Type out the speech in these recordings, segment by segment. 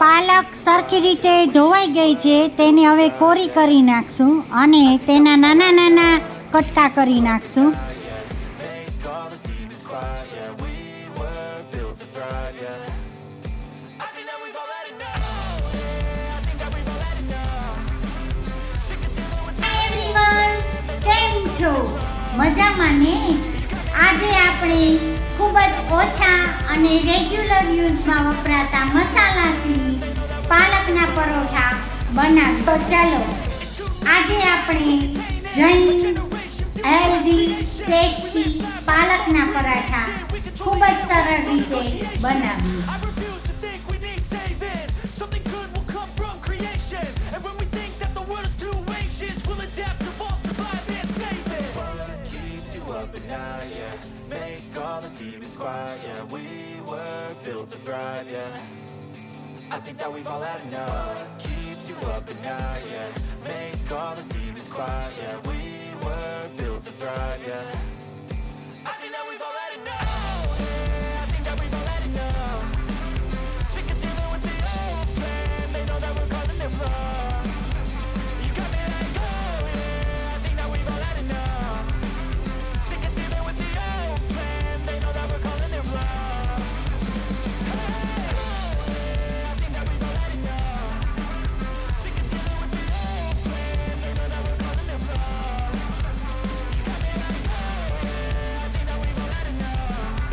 પાલક સરખી રીતે ધોવાઈ ગઈ છે, તેને હવે કોરી કરી નાખશું અને તેના નાના નાના કટકા કરી નાખશું. કેમ છો? મજામાં ને? આજે આપણે ખૂબ જ ઓછા અને રેગ્યુલર યુઝમાં વપરાતા મસાલાથી પાલકના પરોઠા બનાવીએ. તો ચાલો આજે આપણે જૈન હેલ્ધી ટેસ્ટી પાલકના પરાઠા ખૂબ જ સરળ રીતે બનાવીએ. Make all the demons quiet, yeah. We were built to thrive, yeah. I think that we've all had enough. Keeps you up at night, yeah. Make all the demons quiet, yeah. We were built to thrive, yeah. I think that we've all had enough. I think that we've all had enough. Sick of dealing with the old plan. They know that we're calling it wrong. You got me like, oh yeah. I think that we've all had enough. Sick of dealing with the old plan. They know that we're calling it wrong. I think that we've all had enough. Sick of dealing with the old plan. They know that we're calling it wrong. You got me like, oh yeah. I think that we've all had enough.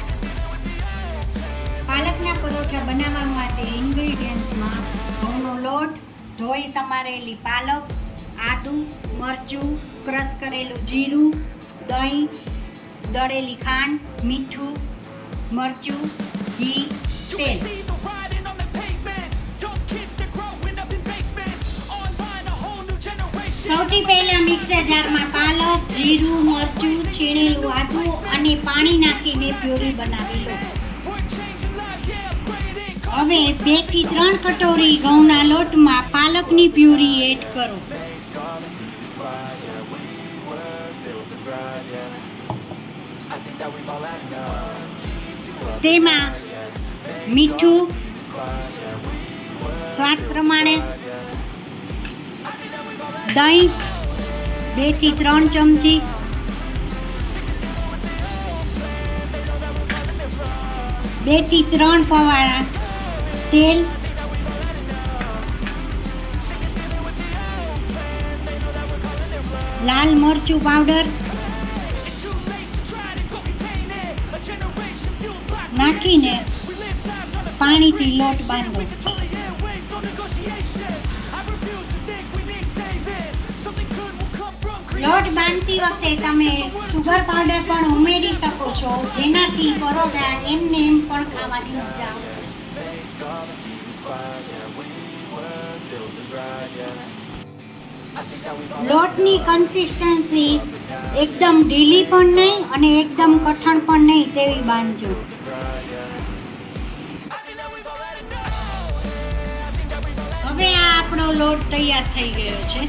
Sick of dealing with the old plan. પાલકના paratha બનાવવા માટે ઇન્ગ્રેડિયન્ટ્સમાં ઘઉંનો લોટ, ધોઈ સમારેલી પાલક, આદુ, મરચું, crush કરેલું જીરું, દહીં, દળેલી ખાંડ, મીઠું, મરચું, ઘી, તેલ. See the riding on the pavement. Young kids that growing up in basements. Online a whole new generation. સૌથી પહેલા મિક્સર જારમાં પાલક, જીરું, મરચું, છીણેલું આદુ અને પાણી નાખીને પ્યુરી બનાવી લો. We're changing lives, yeah, upgrading. હવે 2 થી 3 કટોરી ઘઉંના લોટમાં પાલકની પ્યુરી એડ કરો. Make all the demons quiet, yeah. We were built to thrive, yeah. I think that we've all had enough. Keeps you up, તેમાં મીઠું quiet, yeah. We were સ્વાદ પ્રમાણે, yeah. દહીં 2 થી 3 ચમચી, બે થી 3 પવાળા તેલ, લાલ મરચું પાવડર નાખીને પાણીથી લોટ બાંધો. લોટ બાંધતી વખતે તમે સુગર પાવડર પણ ઉમેરી શકો છો, જેનાથી પરોઠા એમને એમ પણ ખાવાની મજા આવશે. Make all the demons quiet, yeah. We were built to thrive, yeah. I think that we've all લોટની કન્સિસ્ટન્સી એકદમ ઢીલી પણ નહીં અને એકદમ કઠણ પણ નહીં તેવી બાંધજો. હવે આ આપણો લોટ તૈયાર થઈ ગયો છે.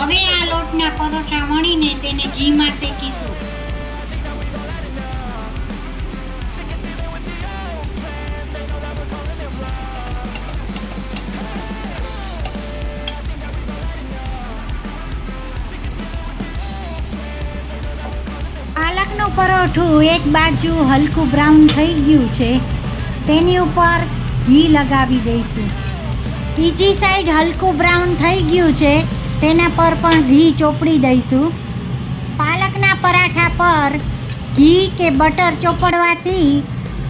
હવે આ લોટના પરોઠા વણીને તેને ઘીમાં શેકીશું. પાલકનું પરોઠું એક બાજુ હલકું બ્રાઉન થઈ ગયું છે, તેની ઉપર ઘી લગાવી દઈશું. બીજી સાઈડ હલકું બ્રાઉન થઈ ગયું છે, તેના પર પણ ઘી ચોપડી દઈશું. પાલકના પરાઠા પર ઘી કે બટર ચોપડવાથી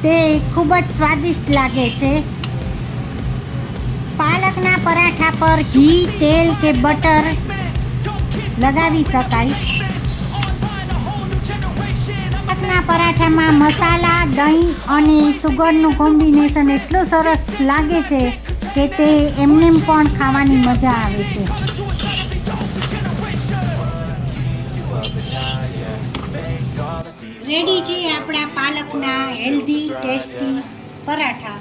તે ખૂબ જ સ્વાદિષ્ટ લાગે છે. પાલકના પરાઠા પર ઘી, તેલ કે બટર લગાવી શકાય. પાલકના પરાઠામાં મસાલા, દહીં અને સુગરનું કોમ્બિનેશન એટલું સરસ લાગે છે કે તે એમને પણ ખાવાની મજા આવે છે. રેડી છે આપણા પાલકના હેલ્ધી ટેસ્ટી પરાઠા,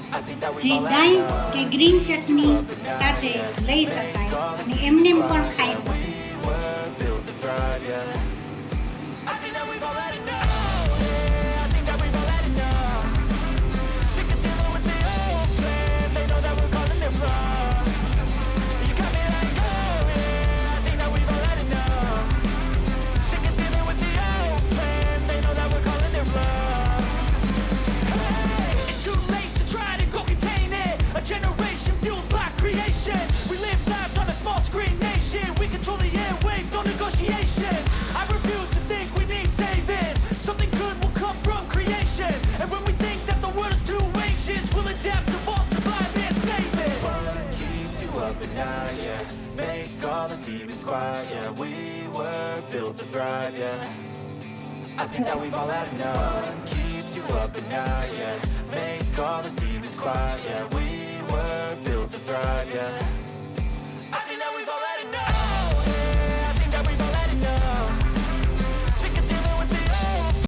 જે દહીં કે ગ્રીન ચટણી સાથે લઈ શકાય અને એમને પણ ખાઈ શકાય. from creation. And when we think that the world is too anxious, we'll adapt, evolve, survive, and save it. What keeps you up at night, yeah? Make all the demons quiet, yeah. We were built to thrive, yeah. I think that we've all had enough. What keeps you up at night, yeah? Make all the demons quiet, yeah.